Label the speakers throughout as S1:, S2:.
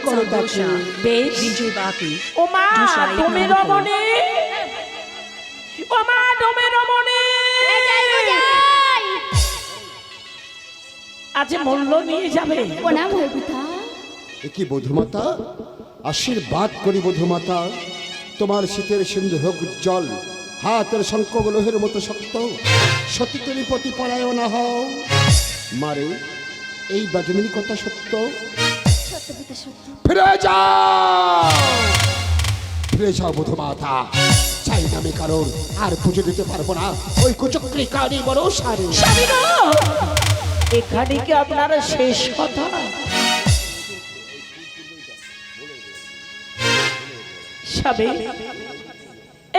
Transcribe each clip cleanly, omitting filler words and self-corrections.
S1: করো তাকে।
S2: বেশ ও মা তুমি রমণী, ও মা তুমি রমণী, আজ মূল্য নিয়ে যাবে।
S3: প্রণাম হয় পিতা।
S1: কি বধূমাতা, আশীর্বাদ করি বধূমাতা, তোমার শীতের সিন্ধু হোক উজ্জ্বল, হাতের শঙ্খ লোহের মতো শক্ত, সতী তুমি পতিপরায়ণা হও। মারে এই বাজনীর কথা সত্য, ফিরে যাও, ফিরে যাও বধূমাতা। চাই না আমি কারণ আর পুজো দিতে পারবো না ওই কুচক্রী কারি বড় সারে।
S2: এখানে কি আপনার শেষ কথা? স্বামী,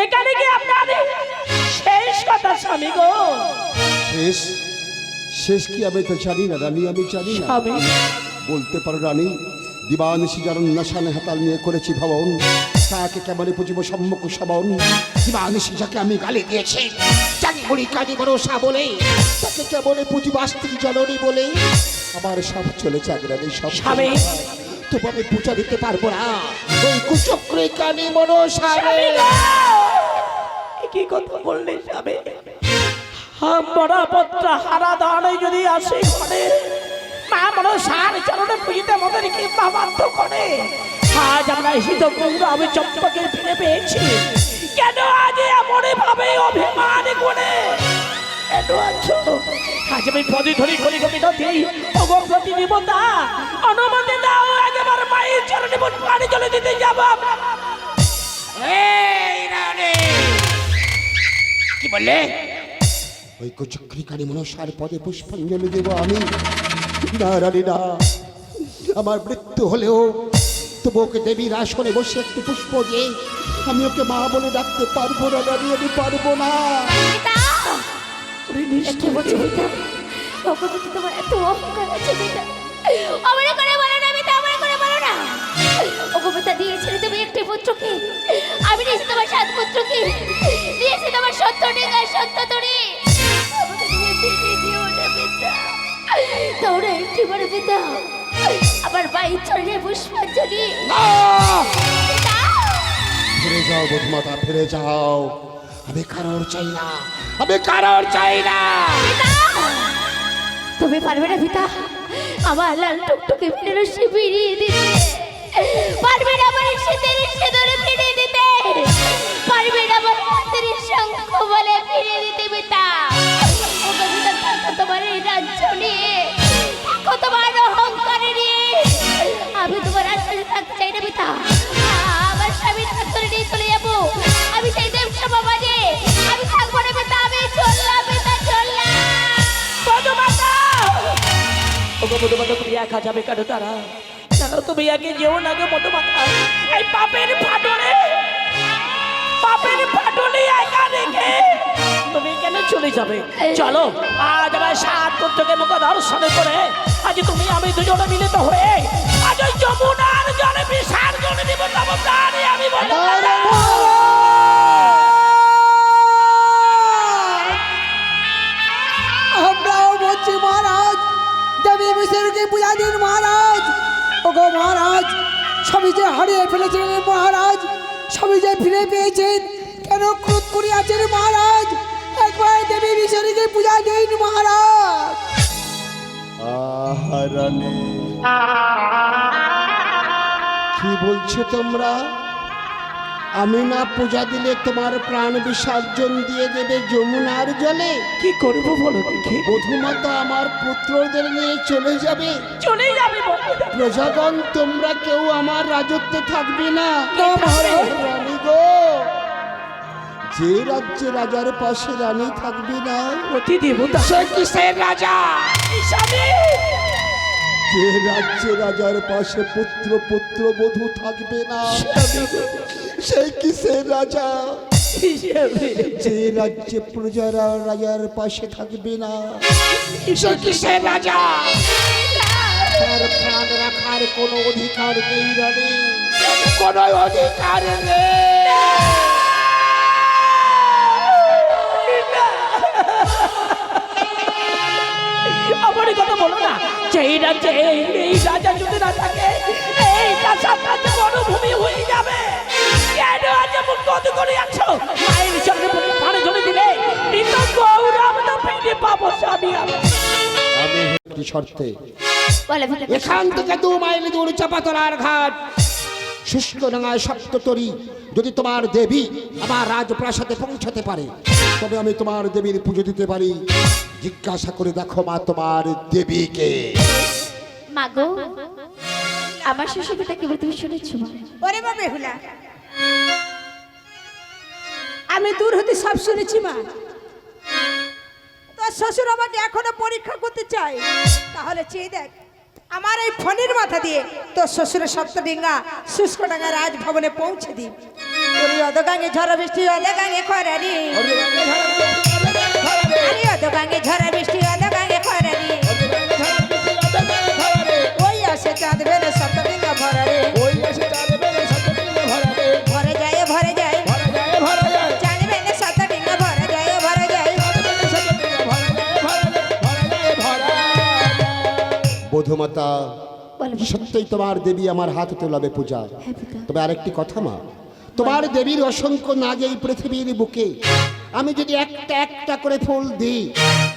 S2: এখানে কি আপনার শেষ কথা স্বামী গো?
S1: শেষ শেষ কি আমি তো জানি না রানী, আমি জানি না।
S2: স্বামী
S1: বলতে পারো রানী, দিবানিশি যার নাশানে হাতাল নিয়ে করেছি ভবন, তাকে কেমনে পুজিব সম্মুখ শ্রবণ। দিবানিশি যাকে আমি গালি দিয়েছি জানি বলি কানি ভরসা বলে, তাকে কেমনে পুজিব আস্তিক জননী বলে। আমার সব চলেছে আগ্রানি সব।
S2: স্বামী
S1: তবু আমি পূজা দিতে পারবো না ওই কুচক্রে কানি মনসা।
S2: কি কথা বললে স্বামী? মরা পত্র হারা দাঁড়ে যদি আসে ঘরে, মা মনো সার চরণে পুজিতে মদের কি বাবান্ত করে। আজ আমরা হিত গৌর আমি চম্পকের ফিরে পেয়েছি, কেন আজ এমন ভাবে অভিমান করে এত আছো? আজ আমি পদে ধরি করি কমিটি অগমতি নিবন্ধা অনুমতি দাও, আজ আমার মায়ের চরণে পানি জলে দিতে যাবো। কি বললে?
S1: ওই কুচক্রী কানি মনসার পদে পুষ্পাঞ্জলি দেব আমি। না রানী না, আমার মৃত্যু হলেও তবু ওকে দেবীর আসনে বসে একটি পুষ্প দিয়ে আমি ওকে মা বলে ডাকতে পারবো না রানী, আমি পারবো না।
S3: কি বলছো পিতা? তখন তো তোমার এত অহংকার আছে পিতা। অমরে করে বলো না পিতা, অমরে করে বলো না। ওগো পিতা, দিয়েছিলে তুমি একটি পুত্রকে, আমি দিয়েছি তোমার 7 পুত্রকে, দিয়েছি তোমার 70 তরি। আমাকে তুমি ফিরিয়ে দিও না পিতা। তোমরা একটি বড় পিতা আমার ভাইয়ের চরণে পুষ্পাঞ্জলি। পিতা
S1: ফিরে যাও বধুমাতা, ফিরে যাও। আমি কারোর চাই না, আমি কারোর চাই না।
S3: তুমি পারবে না পিতা আমার লাল টুকটুকে ফিরে রশ্মি ফিরিয়ে দিতে? পারবে না আমার শীতের সিঁদুরে ফিরিয়ে দিতে? পারবে না আমার হাতের শঙ্খ বলে ফিরিয়ে দিতে পিতা? ওগো পিতা, থাকো তোমার এই রাজ্য নিয়ে, থাকো তোমার অহংকার নিয়ে, আমি তোমার আশ্রয়ে থাকতে চাই না পিতা। আমার স্বামী ধরে নিয়ে চলে যাবো, আমি সেই দেব সমাজে আমি থাকবো না পিতা। আমি চললাম পিতা, চললাম।
S2: মধুমাতা তুমি একা যাবে কেন? তারা জানো তুমি একে যেও না গে মধুমাতা। এই পাপের ফাটলে, পাপের ফাটলে একা রেখে তুমি কেন চলে যাবে? চলো আজ আমার 7 পুত্রকে মুখ দর্শন করে আজ তুমি আমি দুজনে মিলিত হয়ে আজ ওই যমুনার জলে বিসর্জন দিব। তবে আমি বলবো
S4: আমরাও বলছি মহারাজ, দেবী বিষ্ণুকে পূজা দিন মহারাজ। ওগো মহারাজ, সবই যে হারিয়ে ফেলেছিলেন মহারাজ, সবই যে ফিরে পেয়েছেন, কেন ক্রোধ করে আছেন মহারাজ? একবার দেবী বিষ্ণুকে পূজা দিন মহারাজ।
S1: আহারানে কি বলছো তোমরা? আমি না পূজা দিলে তোমার প্রাণ বিসর্জন দিয়ে দেবে যমুনার জলে?
S2: কি করবো বলো দেখি?
S1: বধূমাতা আমার পুত্রদের নিয়ে চলে যাবে।
S2: চলে যাবে
S1: প্রজাগণ তোমরা কেউ আমার রাজত্বে থাকবে না। রানী গো, যে রাজ্যে রাজার পাশে রানী থাকবে না
S2: অতি দেবতা
S1: সে কিসের রাজা?
S2: স্বামী
S1: যে রাজ্যে রাজার পাশে পুত্র পুত্র বধূ থাকবে না সে কিসের রাজা? যে রাজ্যে প্রজারা রাজার পাশে থাকবে না সে কিসের রাজা? তার প্রাণ রাখার কোনো অধিকার নেই রানী, কোনো অধিকার নেই।
S2: আমার কথা বলো না। যে এই রাজ্যে এই রাজা যদি না থাকে, এই রাজা আমি
S1: একটি শর্তে
S3: বলে বলে
S1: এখান থেকে 2 মাইল দূর চাপাতলার ঘাট শুষ্ক ডাঙায় সপ্ততরী যদি তোমার দেবী আমার রাজপ্রাসাদে পৌঁছাতে পারে তবে আমি তোমার দেবীর পুজো দিতে পারি। জিজ্ঞাসা করে দেখো মা তোমার দেবীকে।
S3: মাগো আমার শ্বশুর কথা কি তুমি শুনেছো মা?
S4: ওরে মা বেহুলা, আমি দূর হতে সব শুনেছি মা। তোর শ্বশুর আমাকে এখনো পরীক্ষা করতে চাই, তাহলে চেয়ে দেখ আমার এই ফোনের মাথা দিয়ে তোর শ্বশুরের সপ্তডিঙ্গা শুষ্কডাঙ্গা রাজভবনে পৌঁছে দিই। ওরে অদগাঙ্গে ঝড় বৃষ্টি অদগাঙ্গে খরারি, আরে অদগাঙ্গে ঝড় বৃষ্টি অদগাঙ্গে খরারি, ওই আসে চাঁদ বেলে সপ্তডিঙ্গা ভরারে, ভরে যায় ভরে যায় চাঁদ বেলে সপ্তডিঙ্গা ভরে যায় ভরে যায়।
S1: বধুমাতা
S3: বলো
S1: সত্যই তোমার দেবী আমার হাতে তোলাবে পূজা।
S3: হ্যাঁ পিতা।
S1: তবে আরেকটি কথা মা, তোমার দেবীর অসংখ্য নাগ এই পৃথিবীর বুকে আমি যদি একটা একটা করে ফুল দিই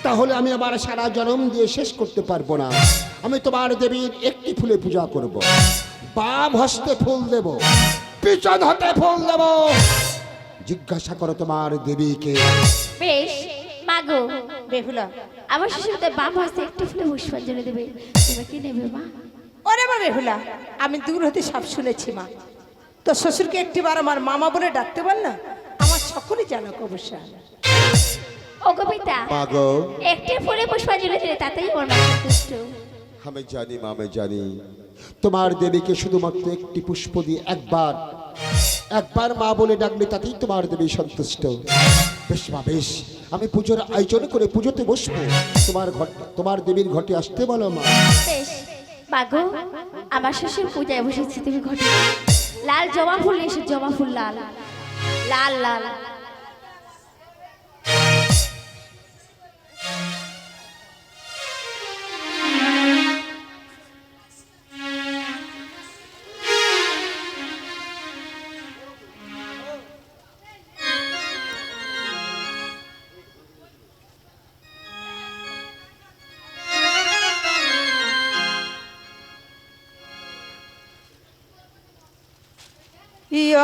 S1: তাহলে আমি আবার সারা জন্ম দিয়ে শেষ করতে পারবো না। আমি তোমার দেবীর একটি ফুলে পূজা করব, বাম হস্তে ফুল দেব, পিছন হাতে ফুল দেব। জিজ্ঞাসা করো তোমার দেবীকে।
S3: বেশ মাগো
S4: বেহুলা,
S3: আমার শ্বশুর তার বাম হস্তে একটি ফুলে পুষ্পাঞ্জলি দেবে, তুমি কি নেবে মা?
S4: ওরে মা বেহুলা, আমি দূর হতে সব শুনেছি মা। তোর শ্বশুরকে একটিবার আমার মামা বলে ডাকতে পার না, আমার সকলেই জানক অবশ্যই।
S3: ও গো পিতা,
S1: মাগো
S3: একটি ফুলে পুষ্পাঞ্জলি দিলে তাতেই আমার মা সন্তুষ্ট।
S1: আমি জানি মা, আমি জানি তোমার দেবীকে শুধুমাত্র একটি পুষ্প দিয়ে একবার মা বলে ডাকলে তাতেই তোমার দেবী সন্তুষ্ট। বেশ মা বেশ, আমি পুজোর আয়োজন করে পুজোতে বসবো। তোমার দেবীর ঘটে আসতে বলো মা।
S3: বেশ মাগো, আমার শ্বশুর পূজায় বসেছি, তুমি ঘটে লাল জবা ফুল এসে, জবা ফুল লাল লাল লাল।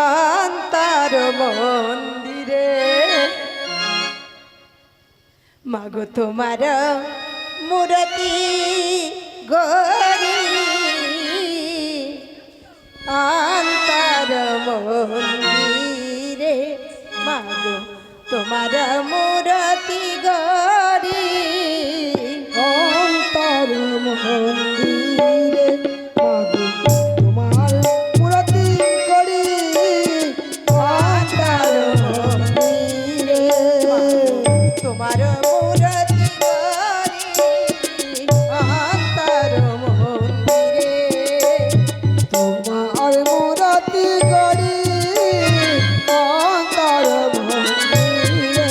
S4: অন্তর মন্দিরে মাগো তোমার মূরতি গরি, অন্তর মন্দিরে মাগো তোমার মূরতি গরি, অন্তর মন্দিরে মাগো তোমার মূরতি গরি, অন্তর মন্দিরে তোমার মূরতি গরি, অন্তর মন্দিরে তোমার মূরতি গরি, অন্তর মন্দিরে।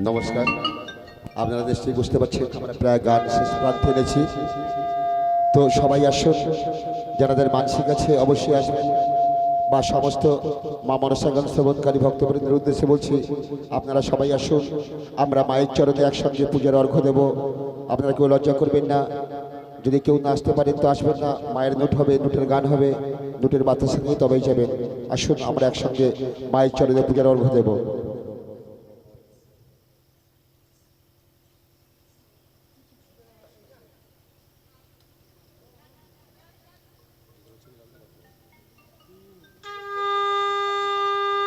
S1: নমস্কার। আপনারা নিশ্চয়ই বুঝতে পারছেন আমরা প্রায় গান শেষ প্রান্তে এনেছি। তো সবাই আসুন, যাদের মানসিক আছে অবশ্যই আসবেন, বা সমস্ত মা মনসাগান শ্রবণকারী ভক্তবৃন্দের উদ্দেশ্যে বলছি আপনারা সবাই আসুন, আমরা মায়ের চরণে একসঙ্গে পূজার অর্ঘ্য দেব। আপনারা কেউ লজ্জা করবেন না, যদি কেউ না আসতে পারেন তো আসবেন না। মায়ের নোট হবে, নোটের গান হবে, নোটের বাতাসে নিয়ে তবেই যাবেন। আসুন আমরা একসঙ্গে মায়ের চরণে পূজার অর্ঘ্য দেব।